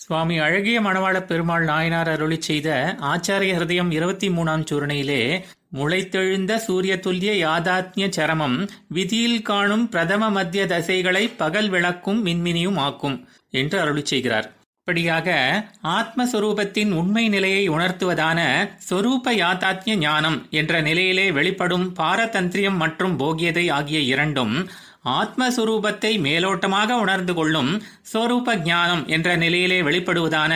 சுவாமி அழகிய மணவாள பெருமாள் நாயனார் அருளிச் செய்த ஆச்சாரிய ஹிருதயம் 23ஆம் சூரணையிலே முளைத்தெழுந்த சூரிய துல்லிய யாதாத்ய சரமம் விதியில் காணும் பிரதம மத்திய தசைகளை பகல் விளக்கும் மின்மினியும் ஆக்கும் என்று அருளிச் செய்கிறார். இப்படியாக ஆத்மஸ்வரூபத்தின் உண்மை நிலையை உணர்த்துவதான சொரூப யாதாத்ய ஞானம் என்ற நிலையிலே வெளிப்படும் பாரதந்திரியம் மற்றும் போகியதை ஆகிய இரண்டும் ஆத்மஸ்வரூபத்தை மேலோட்டமாக உணர்ந்து கொள்ளும் ஸ்வரூப ஞானம் என்ற நிலையிலே வெளிப்படுவதான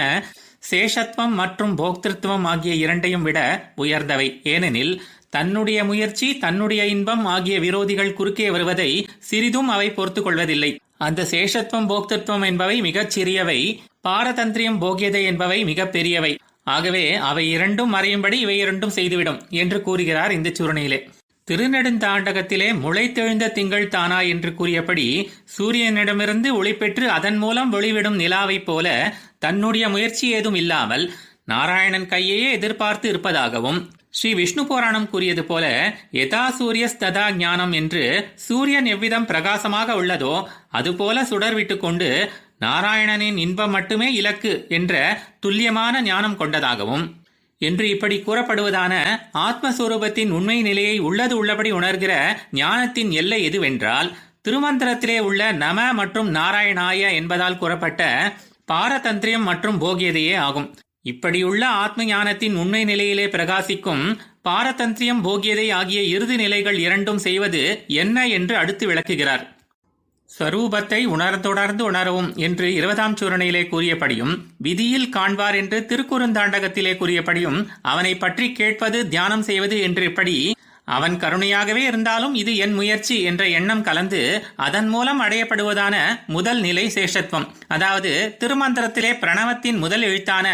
சேஷத்துவம் மற்றும் போக்திருத்துவம் ஆகிய இரண்டையும் விட உயர்ந்தவை. ஏனெனில் தன்னுடைய முயற்சி தன்னுடைய இன்பம் ஆகிய விரோதிகள் குறுக்கே வருவதை சிறிதும் அவை பொறுத்து கொள்வதில்லை. அந்த சேஷத்துவம் போக்திருத்துவம் என்பவை மிகச் சிறியவை, பாரதந்திரியம் போகியதை என்பவை மிக பெரியவை. ஆகவே அவை இரண்டும் மறையும்படி இவை இரண்டும் செய்துவிடும் என்று கூறுகிறார் இந்த சூரணையிலே. திருநெடுந்தாண்டகத்திலே முளைத்தெழுந்த திங்கள் தானா என்று கூறியபடி சூரியனிடமிருந்து ஒளி பெற்று அதன் மூலம் ஒளிவிடும் நிலாவைப் போல தன்னுடைய முயற்சி ஏதும் இல்லாமல் நாராயணன் கையையே எதிர்பார்த்து இருப்பதாகவும், ஸ்ரீ விஷ்ணு புராணம் கூறியது போல யதா சூரியஸ் ததா ஞானம் என்று சூரியன் எவ்விதம் பிரகாசமாக உள்ளதோ அதுபோல சுடர் விட்டு கொண்டு நாராயணனின் இன்பம் மட்டுமே இலக்கு என்ற துல்லியமான ஞானம் கொண்டதாகவும் என்று இப்படி கூறப்படுவதான ஆத்மஸ்வரூபத்தின் உண்மை நிலையை உள்ளது உள்ளபடி உணர்கிற ஞானத்தின் எல்லை எதுவென்றால் திருமந்திரத்திலே உள்ள நம மற்றும் நாராயணாய என்பதால் கூறப்பட்ட பாரதந்திரியம் மற்றும் போகியதையே ஆகும். இப்படியுள்ள ஆத்ம ஞானத்தின் உண்மை நிலையிலே பிரகாசிக்கும் பாரதந்திரியம் போகியதை ஆகிய இறுதி நிலைகள் இரண்டும் செய்வது என்ன என்று அடுத்து விளக்குகிறார். ஸ்வரூபத்தை உணர்ந்தொடர்ந்து உணரவும் என்று 20ஆம் சூரணையிலே கூறியபடியும், விதியில் காண்பார் என்று திருக்குறுந்தாண்டகத்திலே கூறியபடியும், அவனை பற்றி கேட்பது தியானம் செய்வது என்று இப்படி அவன் கருணையாகவே இருந்தாலும் இது என் முயற்சி என்ற எண்ணம் கலந்து அதன் மூலம் அடையப்படுவதான முதல் நிலை சேஷத்துவம். அதாவது திருமந்திரத்திலே பிரணவத்தின் முதல் எழுத்தான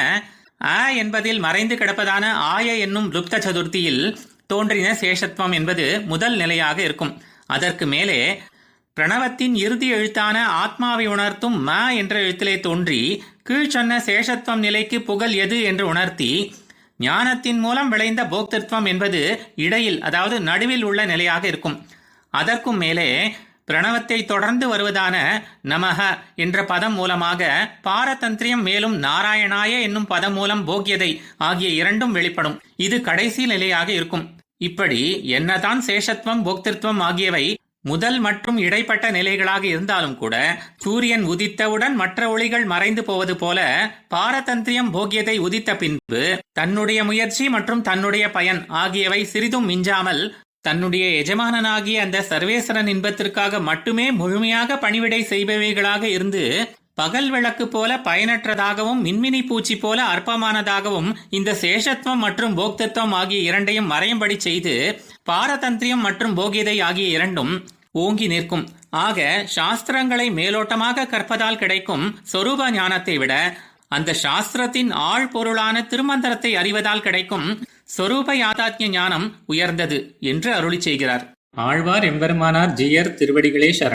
அ என்பதில் மறைந்து கிடப்பதான ஆய என்னும் லுப்த சதுர்த்தியில் தோன்றின சேஷத்துவம் என்பது முதல் நிலையாக இருக்கும். அதற்கு மேலே பிரணவத்தின் இறுதி எழுத்தான ஆத்மாவை உணர்த்தும் ம என்ற எழுத்திலே தோன்றி கீழ்ச்சொன்ன சேஷத்துவம் நிலைக்கு புகழ் எது என்று உணர்த்தி ஞானத்தின் மூலம் விளைந்த போக்திருத்துவம் என்பது இடையில், அதாவது நடுவில் உள்ள நிலையாக இருக்கும். அதற்கும் மேலே பிரணவத்தை தொடர்ந்து வருவதான நமஹ என்ற பதம் மூலமாக பாரதந்திரியம் மேலும் நாராயணாய என்னும் பதம் மூலம் போகியதை ஆகிய இரண்டும் வெளிப்படும். இது கடைசி நிலையாக இருக்கும். இப்படி என்னதான் சேஷத்துவம் போக்திருத்துவம் ஆகியவை முதல் மற்றும் இடைப்பட்ட நிலைகளாக இருந்தாலும் கூட சூரியன் உதித்தவுடன் மற்ற ஒளிகள் மறைந்து போவது போல பாரதந்திரியம் போகியதை உதித்த பின்பு தன்னுடைய முயற்சி மற்றும் தன்னுடைய பயன் ஆகியவை சிறிதும் மிஞ்சாமல் தன்னுடைய எஜமானனாகிய அந்த சர்வேஸ்வரன் இன்பத்திற்காக மட்டுமே முழுமையாக பணிவிடை செய்பவைகளாக இருந்து பகல் விளக்கு போல பயனற்றதாகவும் மின்மினி பூச்சி போல அற்பமானதாகவும் இந்த சேஷத்துவம் மற்றும் போக்திருத்துவம் ஆகிய இரண்டையும் மறையும்படி செய்து பாரதந்திரியம் மற்றும் போகியதை ஆகிய இரண்டும் ஓங்கி நிற்கும். ஆக சாஸ்திரங்களை மேலோட்டமாக கற்பதால் கிடைக்கும் சொரூப ஞானத்தை விட அந்த சாஸ்திரத்தின் ஆழ் பொருளான திருமந்திரத்தை அறிவதால் கிடைக்கும் சொரூப யாதாத்ய ஞானம் உயர்ந்தது என்று அருளி செய்கிறார். ஆழ்வார் எம்பெருமானார் ஜீயர் திருவடிகளே சரணம்.